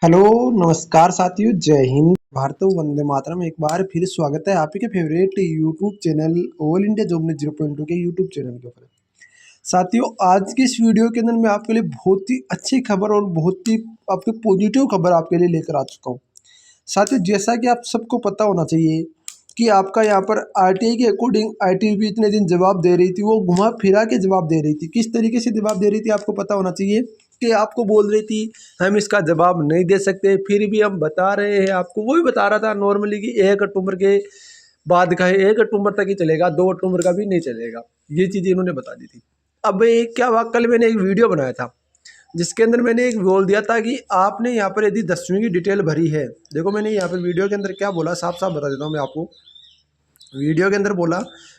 Hello, नमस्कार साथियों, जय हिंद, भारत वंदे मातरम। एक बार फिर स्वागत है आप ही के favourite YouTube channel all India job news 0.2 के यूट्यूब चैनल के ऊपर। साथियों, आज की इस वीडियो के अंदर मैं आपके लिए बहुत ही अच्छी खबर और बहुत ही आपके पॉजिटिव खबर आपके लिए लेकर आ चुका हूँ। साथियों, जैसा कि आप सबको पता होना चाहिए कि आपका यहाँ पर आरटीआई के अकॉर्डिंग आईटीबी इतने दिन जवाब दे रही थी, वो घुमा फिरा के जवाब दे रही थी। किस तरीके से जवाब दे रही थी आपको पता होना चाहिए कि आपको बोल रही थी हम इसका जवाब नहीं दे सकते, फिर भी हम बता रहे हैं आपको। वो भी बता रहा था नॉर्मली कि 1 अक्टूबर के बाद का है, 1 अक्टूबर तक ही चलेगा, 2 अक्टूबर का भी नहीं चलेगा। ये चीज़ इन्होंने बता दी थी। अब एक क्या हुआ, कल मैंने एक वीडियो बनाया था जिसके अंदर मैंने एक बोल दिया था कि आपने यहाँ पर यदि 10वीं की डिटेल भरी है। देखो, मैंने यहाँ पर वीडियो के अंदर क्या बोला, साफ साफ बता देता हूँ मैं आपको। वीडियो के अंदर बोला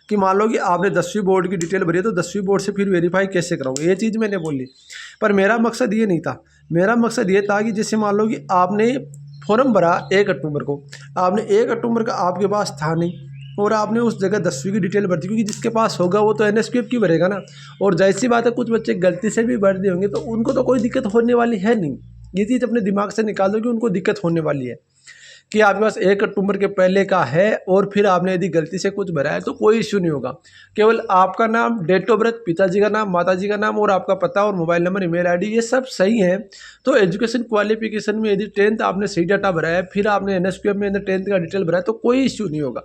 कि मान लो कि आपने 10वीं बोर्ड की डिटेल भरी है, तो 10वीं बोर्ड से फिर वेरीफाई कैसे कराऊंगे, ये चीज़ मैंने बोली। पर मेरा मकसद ये नहीं था। मेरा मकसद ये था कि जैसे मान लो कि आपने फॉर्म भरा 1 अक्टूबर को, आपने 1 अक्टूबर का आपके पास था नहीं और आपने उस जगह 10वीं की डिटेल भर दी, क्योंकि जिसके पास होगा वो तो एनएसक्यूएफ की भरेगा ना। और जाहिर सी बात है, कुछ बच्चे गलती से भी भर दिए होंगे तो उनको तो कोई दिक्कत होने वाली है नहीं। ये चीज़ अपने दिमाग से निकाल दो कि उनको दिक्कत होने वाली है कि आपके पास 1 अक्टूबर के पहले का है और फिर आपने यदि गलती से कुछ भरा है तो कोई इश्यू नहीं होगा। केवल आपका नाम, डेट ऑफ बर्थ, पिताजी का नाम, माताजी का नाम और आपका पता और मोबाइल नंबर, ईमेल आईडी, ये सब सही है। तो एजुकेशन क्वालिफिकेशन में यदि 10th आपने सही डाटा भरा है, फिर आपने एनएसक्यूएफ में 10th का डिटेल भरा है, तो कोई इश्यू नहीं होगा।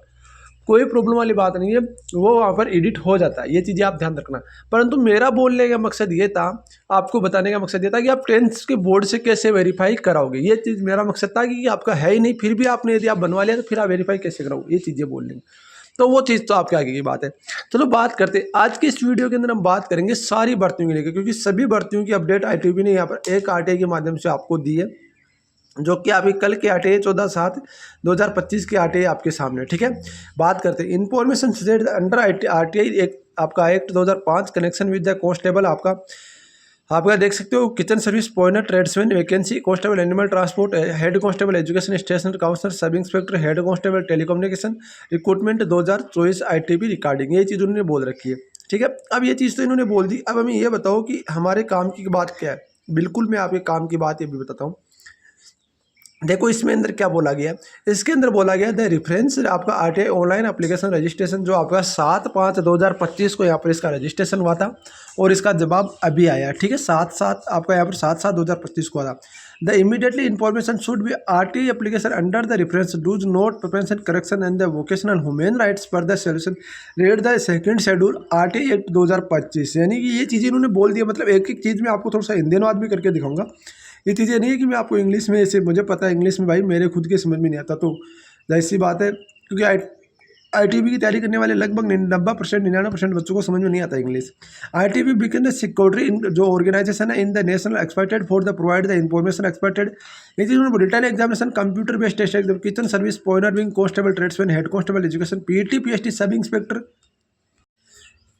कोई प्रॉब्लम वाली बात नहीं है, वो वहाँ पर एडिट हो जाता है। ये चीज़ें आप ध्यान रखना। परंतु मेरा बोलने का मकसद ये था, आपको बताने का मकसद ये था कि आप 10th के बोर्ड से कैसे वेरीफाई कराओगे। ये चीज़ मेरा मकसद था कि आपका है ही नहीं, फिर भी आपने यदि आप बनवा लिया तो फिर आप वेरीफाई कैसे कराओगे, ये चीज़ें बोल लेंगे। तो वो चीज़ तो आपके आगे की बात है। चलो बात करते हैं। आज की इस वीडियो के अंदर हम बात करेंगे सारी भर्तियों के लेकर, क्योंकि सभी भर्तियों की अपडेट आईटीबी ने यहाँ पर एक आरटीआई के माध्यम से आपको दी है, जो कि अभी कल के आरटीआई 14/7/2025 की आरटीआई आपके सामने। ठीक है, बात करते हैं इन्फॉर्मेशन अंडर आरटीआई एक आपका act 2005 connection with the constable. आपका देख सकते हो, kitchen service pointer tradesman vacancy, constable animal transport, head constable education station counsellor, sub inspector, head constable telecommunication recruitment 2024 ITB recording. ये चीज़ उन्होंने बोल रखी है। ठीक है, अब ये चीज़ तो इन्होंने बोल दी। अब हमें ये बताओ कि हमारे काम की बात क्या है। बिल्कुल मैं आपके काम की बात ये भी बताता हूँ। देखो, इसमें अंदर क्या बोला गया, इसके अंदर बोला गया द रेफरेंस आपका आरटीआई ऑनलाइन एप्लीकेशन रजिस्ट्रेशन, जो आपका 7/5/2025 को यहाँ पर इसका रजिस्ट्रेशन हुआ था और इसका जवाब अभी आया। ठीक है, 7/7 आपका यहाँ पर 7/7/2025 को हुआ था। The immediately information should be RTI application under the reference does not preparation correction and the vocational human rights पर the solution read the second schedule RTI act 2025। यानी कि ये चीज़ें इन्होंने बोल दिया। मतलब एक एक चीज़ में आपको थोड़ा सा हिंदी अनुवाद भी करके दिखाऊंगा। ये चीज़ें नहीं है कि मैं आपको इंग्लिश में, ऐसे मुझे पता है इंग्लिश में भाई मेरे खुद के समझ में नहीं आता, तो जाहिर सी बात है, क्योंकि आईटीबी की तैयारी करने वाले लगभग 90% 99% बच्चों को समझ में नहीं आता English. ITB become the security in जो ऑर्गेनाइजेशन है in the national expected for the provide the information expected. ये चीज़ return examination computer based test exam, kitchen service pointer wing constable tradesman, head constable education, PT PST sub inspector,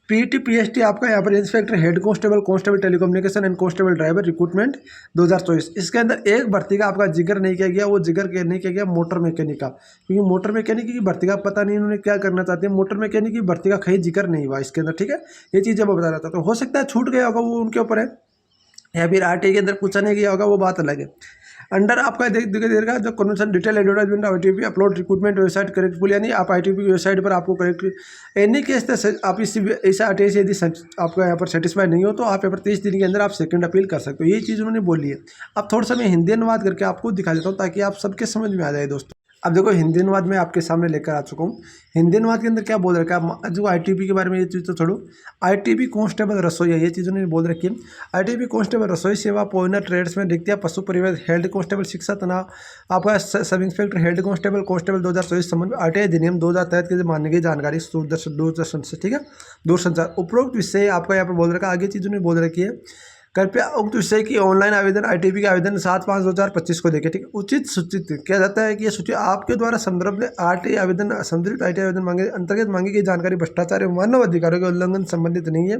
PT PST आपका यहाँ पर inspector, head constable, constable telecommunication and constable driver recruitment 2024। इसके अंदर एक भर्ती का आपका जिक्र नहीं किया गया, वो जिक्र नहीं किया गया मोटर मैकेनिक का, क्योंकि मोटर मैकेनिक की भर्ती का पता नहीं इन्होंने क्या करना चाहते हैं। मोटर मैकेनिक की भर्ती का कहीं जिक्र नहीं हुआ इसके अंदर। ठीक है, ये चीज़ें मैं बता रहा था, तो हो सकता है छूट गया होगा, वो उनके ऊपर है, या फिर आरटीआई के अंदर पूछा नहीं गया होगा, वो बात अलग है। अंडर आपका देगा जो conversion detail advertisement ITP upload recruitment website करेक्टफुल, यानी आप आईटीपी की वेबसाइट पर आपको करेक्ट एनी केस आप इस ऐसा आरटीआई से यदि आपका यहाँ पर सेटिस्फाई नहीं हो तो आप यहाँ पर 30 दिन के अंदर आप सेकंड अपील कर सकते हो। ये चीज़ उन्होंने बोली है। अब थोड़ा सा मैं हिंदी अनुवाद करके आपको दिखा देता हूँ ताकि आप सबके समझ में आ जाए दोस्तों। अब देखो, हिंदी अनुवाद में आपके सामने लेकर आ चुका हूँ। हिंदी अनुवाद के अंदर क्या बोल रखा है, जो आईटीबी के बारे में, ये चीज़ तो छोड़ो। आईटीबी कांस्टेबल रसोईया, ये चीज़ उन्होंने बोल रखी है। आईटीबी कांस्टेबल रसोई सेवा पॉइंटर ट्रेड्स में रिक्तियाँ पशु परिवहन, हेड कांस्टेबल शिक्षा तनाव, आपका सब इंस्पेक्टर, हेड कांस्टेबल 2024 संबंध आरटीआई अधिनियम 2000 तहत के मानने की जानकारी दूरदर्शन से। ठीक है, दूरसंचार उपरोक्त विषय आपका यहाँ पर बोल रखा है। आगे चीज़ उन्होंने बोल रखी है, कृपया उक्त विषय की ऑनलाइन आवेदन आईटीबी के आवेदन 7/5/2025 को देखें। ठीक है, उचित सूचित किया जाता है कि यह सूची आपके द्वारा संदर्भ आरटीआई आवेदन संदर्भित आईटीआई आवेदन मांगे अंतर्गत मांगी गई जानकारी भ्रष्टाचार एवं मानव अधिकारों के उल्लंघन संबंधित नहीं है।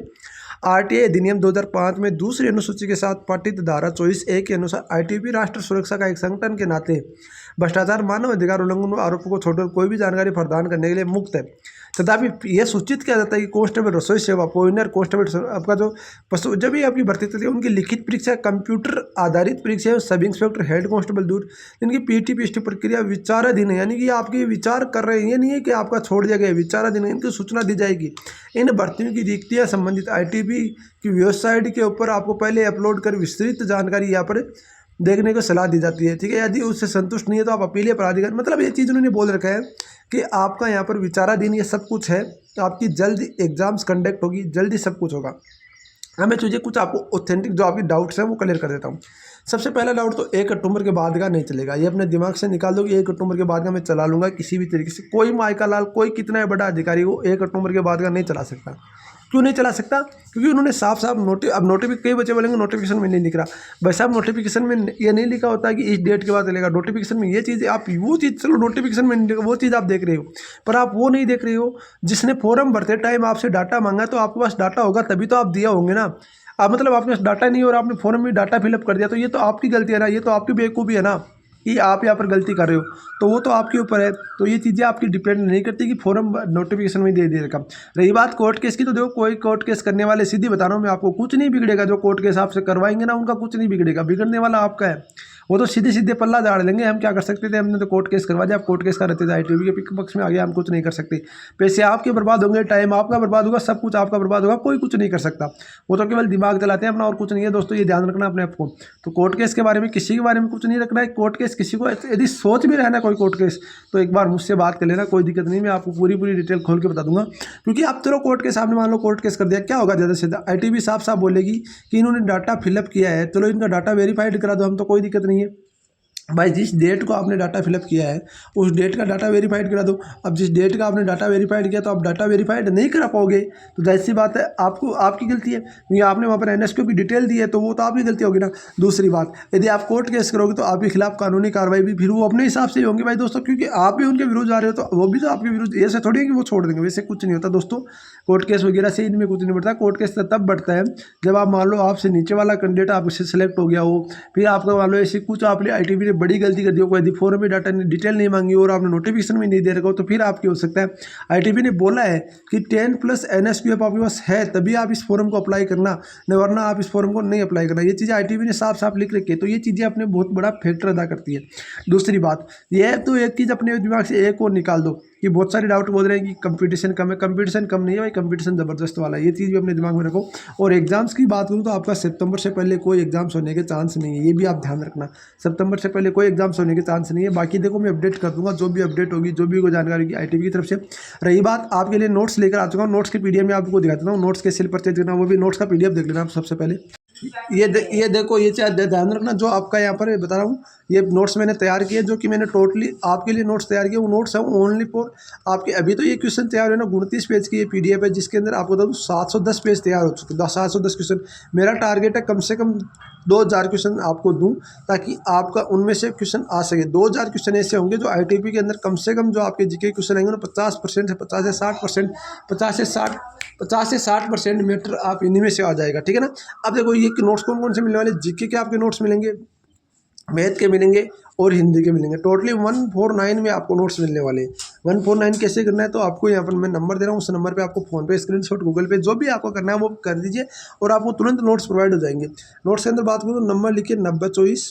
आरटीआई अधिनियम 2005 में दूसरी अनुसूची के साथ पाठित धारा 24(a) के अनुसार आईटीबीपी राष्ट्र सुरक्षा का एक संगठन के नाते भ्रष्टाचार, मानव अधिकार उल्लंघन आरोपों को छोड़कर कोई भी जानकारी प्रदान करने के लिए मुक्त है। तथापि यह सूचित किया जाता है कि कांस्टेबल रसोई सेवा, पोइनर कांस्टेबल, आपका जो पशु, जब भी आपकी भर्ती होती है उनकी लिखित परीक्षा, कंप्यूटर आधारित परीक्षा, सब इंस्पेक्टर, हेड कांस्टेबल दूर, इनकी पीटी पीएसटी प्रक्रिया विचाराधीन है, यानी कि आपके विचार कर रहे हैं, ये नहीं है कि आपका छोड़ दिया गया है, विचाराधीन है, इनकी सूचना दी जाएगी। इन भर्तियों की रिक्तियाँ संबंधित आईटीबीपी की वेबसाइट के ऊपर आपको पहले अपलोड कर विस्तृत जानकारी यहाँ पर देखने को सलाह दी जाती है, ठीक है। यदि उससे संतुष्ट नहीं है तो आप अपीलीय प्राधिकार, मतलब ये चीज़ उन्होंने बोल रखा है कि आपका यहाँ पर विचाराधीन ये सब कुछ है, तो आपकी जल्द एग्जाम्स कंडक्ट होगी, जल्दी सब कुछ होगा। मैं तुझे कुछ आपको ऑथेंटिक जो आपकी डाउट्स हैं वो क्लियर कर देता हूँ। सबसे पहला डाउट तो 1 अक्टूबर के बाद का नहीं चलेगा, ये अपने दिमाग से निकाल दो कि 1 अक्टूबर के बाद का मैं चला लूँगा किसी भी तरीके से। कोई मायका लाल, कोई कितना बड़ा अधिकारी हो, 1 अक्टूबर के बाद का नहीं चला सकता। क्यों नहीं चला सकता? क्योंकि उन्होंने साफ साफ नोटिफिकेशन, कई बच्चे बोलेंगे नोटिफिकेशन में नहीं लिख रहा। भाई साहब, नोटिफिकेशन में ये नहीं लिखा होता कि इस डेट के बाद चलेगा। नोटिफिकेशन में ये चीज़, आप वो चीज़, चलो नोटिफिकेशन में नहीं लिखा, वो चीज़ आप देख रहे हो, पर आप वो नहीं देख रहे हो जिसने फॉर्म भरते टाइम आपसे डाटा मांगा, तो आपके पास डाटा होगा तभी तो आप दिया होंगे ना। अब मतलब आपके पास डाटा नहीं और आपने फॉर्म में डाटा फिलअप कर दिया, तो ये तो आपकी गलती है ना, ये तो आपकी बेवकूफ़ी है ना कि आप यहाँ पर गलती कर रहे हो, तो वो तो आपके ऊपर है। तो ये चीज़ें आपकी डिपेंड नहीं करती कि फॉर्म नोटिफिकेशन में दे रखा। रही बात कोर्ट केस की, तो देखो कोई कोर्ट केस करने वाले, सीधी बता रहा हूँ मैं आपको, कुछ नहीं बिगड़ेगा। जो कोर्ट केस आपसे करवाएंगे ना, उनका कुछ नहीं बिगड़ेगा, बिगड़ने वाला आपका है। वो तो सीधे सीधे पल्ला झाड़ लेंगे। हम क्या कर सकते थे, हमने तो कोर्ट केस करवा दिया, आप कोर्ट केस का रहते थे, आईटीबी के पक्ष में आ गया, हम कुछ नहीं कर सकते। पैसे आपके बर्बाद होंगे, टाइम आपका बर्बाद होगा, सब कुछ आपका बर्बाद होगा, कोई कुछ नहीं कर सकता। वो तो केवल दिमाग चलाते हैं अपना, और कुछ नहीं है दोस्तों, ये ध्यान रखना अपने आपको। तो कोर्ट केस के बारे में, किसी के बारे में कुछ नहीं रखना है। कोर्ट केस किसी को यदि सोच भी रहना कोई कोर्ट केस, तो एक बार मुझसे बात कर लेना, कोई दिक्कत नहीं, मैं आपको पूरी डिटेल खोल के बता दूंगा। क्योंकि आप चलो कोर्ट के सामने मान लो कोर्ट केस कर दिया, क्या होगा ज़्यादा से ज़्यादा आईटीबी साफ साफ बोलेगी कि इन्होंने डाटा फिलअप किया है, चलो इनका डाटा वेरीफाइड करा दो, हम तो कोई दिक्कत नहीं है भाई। जिस डेट को आपने डाटा फिलअप किया है उस डेट का डाटा वेरीफाइड करा दो। अब जिस डेट का आपने डाटा वेरीफाइड किया, तो आप डाटा वेरीफाइड नहीं करा पाओगे, तो जाहिर सी बात है आपको, आपकी गलती है, क्योंकि आपने वहाँ पर एनएसक्यू की डिटेल दी है, तो वो तो आपकी गलती होगी ना। दूसरी बात, यदि आप कोर्ट केस करोगे तो आपके खिलाफ कानूनी कार्रवाई भी फिर वो अपने हिसाब से ही होंगी भाई दोस्तों, क्योंकि आप भी उनके विरुद्ध जा रहे हो, तो वो भी तो आपके विरुद्ध, ऐसे थोड़ी है कि वो छोड़ देंगे, वैसे कुछ नहीं होता दोस्तों। कोर्ट केस वगैरह से इनमें कुछ नहीं बढ़ता। कोर्ट केस तब बढ़ता है जब आप मान लो आपसे नीचे वाला कैंडिडेट आपसे सेलेक्ट हो गया हो, फिर आपको मान लो ऐसी कुछ आपने आईटीबी ने बड़ी गलती कर दी हो, यदि फॉर्म में डाटा डिटेल नहीं मांगी और आपने नोटिफिकेशन में नहीं दे रखा हो, तो फिर आपकी हो सकता है। आईटीबी ने बोला है कि 10+ एनएसपीएफ आपके पास है तभी आप इस फॉर्म को अप्लाई करना, नहीं वरना आप इस फॉर्म को नहीं अप्लाई करना। ये चीज़ें आईटीबी ने साफ साफ लिख रखी है, तो ये चीज़ें अपने बहुत बड़ा फैक्टर अदा करती है। दूसरी बात यह है, तो एक चीज़ अपने दिमाग से एक और निकाल दो कि बहुत सारे डाउट बोल रहे हैं कि कंपटीशन कम है। कंपटीशन कम नहीं है भाई, कंपटीशन ज़बरदस्त वाला है, ये चीज़ भी अपने दिमाग में रखो। और एग्जाम्स की बात करूँ तो आपका सितंबर से पहले कोई एग्जाम्स होने के चांस नहीं है, ये भी आप ध्यान रखना। सितंबर से पहले कोई एग्जाम्स होने के चांस नहीं है। बाकी देखो मैं अपडेट कर दूंगा, जो भी अपडेट होगी, जो भी कोई जानकारी होगी आईटीबी की तरफ से। रही बात, आपके लिए नोट्स लेकर आ चुका हूँ, नोट्स की पीडीएफ में आपको दिखा देता हूँ। नोट्स कैसे परचेज करना, वो भी नोट्स का पीडीएफ देख लेना आप सबसे पहले। ये देखो, ये चीज़ ध्यान रखना, जो आपका यहाँ पर बता रहा हूँ, ये नोट्स मैंने तैयार किए, जो कि मैंने टोटली आपके लिए नोट्स तैयार किए। वो नोट्स है ओनली फॉर आपके। अभी तो ये क्वेश्चन तैयार है ना, 29 पेज की ये पीडीएफ है, जिसके अंदर आपको बता दूँ 710 पेज तैयार हो चुके हैं, 710 क्वेश्चन। मेरा टारगेट है कम से कम 2000 क्वेश्चन आपको दूं, ताकि आपका उनमें से क्वेश्चन आ सके। 2000 क्वेश्चन ऐसे होंगे जो आईटीबी के अंदर कम से कम जो आपके जीके क्वेश्चन आएंगे ना, 50% से 50 से 60%, 50 से 60% मैटर आप इन्हीं में से आ जाएगा, ठीक है ना। अब देखो ये नोट्स कौन कौन से मिलने वाले, जीके के आपके नोट्स मिलेंगे, मैथ के मिलेंगे और हिंदी के मिलेंगे। टोटली 149 में आपको नोट्स मिलने वाले हैं। 149 कैसे करना है, तो आपको यहाँ पर मैं नंबर दे रहा हूँ, उस नंबर पे आपको फोन पे, स्क्रीनशॉट, गूगल पे, जो भी आपको करना है वो कर दीजिए और आपको तुरंत नोट्स प्रोवाइड हो जाएंगे। नोट्स के अंदर बात करूँ तो नंबर लिखिए 90 24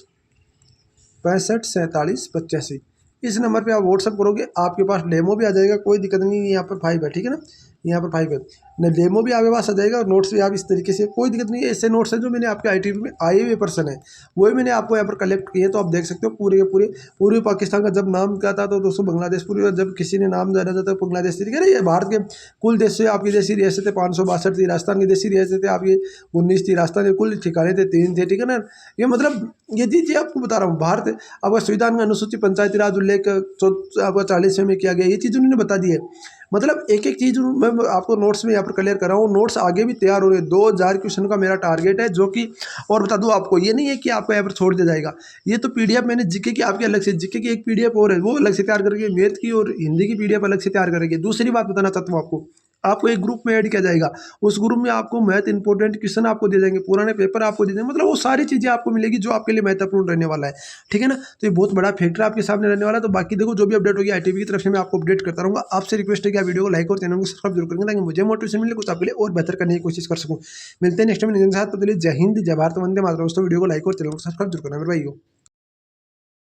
65 47 85। इस नंबर पे आप व्हाट्सअप करोगे, आपके पास डेमो भी आ जाएगा, कोई दिक्कत नहीं है। यहाँ पर 5 है, ठीक है ना, यहाँ पर 5 है न, डेमो भी आपके पास आ जाएगा और नोट्स भी आप इस तरीके से, कोई दिक्कत नहीं है। ऐसे नोट्स हैं जो मैंने आपके आईटीबी में आए हुए पर्सन है, वही मैंने आपको यहाँ पर कलेक्ट किए, तो आप देख सकते हो पूरे के पूरे। पूर्वी पाकिस्तान का जब नाम क्या था तो दोस्तों बांग्लादेश, पूर्वी जब किसी ने नाम जाना जाता तो बांग्लादेश, ठीक है ना। ये भारत के कुल देश से आपकी देशी रियासतें 562 थी, राजस्थान की देशी रियासतें आपकी 19 थी, राजस्थान के कुल ठिकाने थे 3 थे, ठीक है ना। ये मतलब ये चीज़ें आपको बता रहा हूँ। भारत आपका संविधान का अनुसूचित पंचायती राज उल्लेख आपका 40वें में किया गया, ये चीज़ उन्होंने बता दी है। मतलब एक एक चीज़ मैं आपको नोट्स में यहाँ पर क्लियर कर रहा हूँ। नोट्स आगे भी तैयार हो रहे हैं। 2000 क्वेश्चन का मेरा टारगेट है, जो कि और बता दूँ आपको, ये नहीं है कि आपको यहाँ पर छोड़ दिया जाएगा। ये तो पीडीएफ मैंने जीके की आपके अलग से, जीके की एक पीडीएफ और है, वो अलग से तैयार करके, मैथ की और हिंदी की पीडीएफ अलग से तैयार करेंगे। दूसरी बात बताना चाहता हूँ आपको, आपको एक ग्रुप में ऐड किया जाएगा। उस ग्रुप में आपको मैथ इंपॉर्टेंट क्वेश्चन आपको दे देंगे, पुराने पेपर आपको दे देंगे, मतलब वो सारी चीज़ें आपको मिलेगी जो आपके लिए महत्वपूर्ण रहने वाला है। ठीक है ना, तो ये बहुत बड़ा फैक्टर आपके सामने रहने वाला है। तो बाकी देखो जो भी अपडेट होगी ITV की तरफ से मैं आपको अपडेट करता रहूँगा। आपसे रिक्वेस्ट है कि आप वीडियो को लाइक और चैनल को सब्सक्राइब जरूर करेंगे, ताकि मुझे मोटिवेशन मिले कुछ आपके लिए और बेहतर करने की कोशिश कर सकूँ। मिलते हैं नेक्स्ट टाइम नए साथ, तब तक के लिए जय हिंद, जय भारत, वंदे मातरम। दोस्तों वीडियो को लाइक और चैनल को सब्सक्राइब जरूर करना मेरे भाइयों।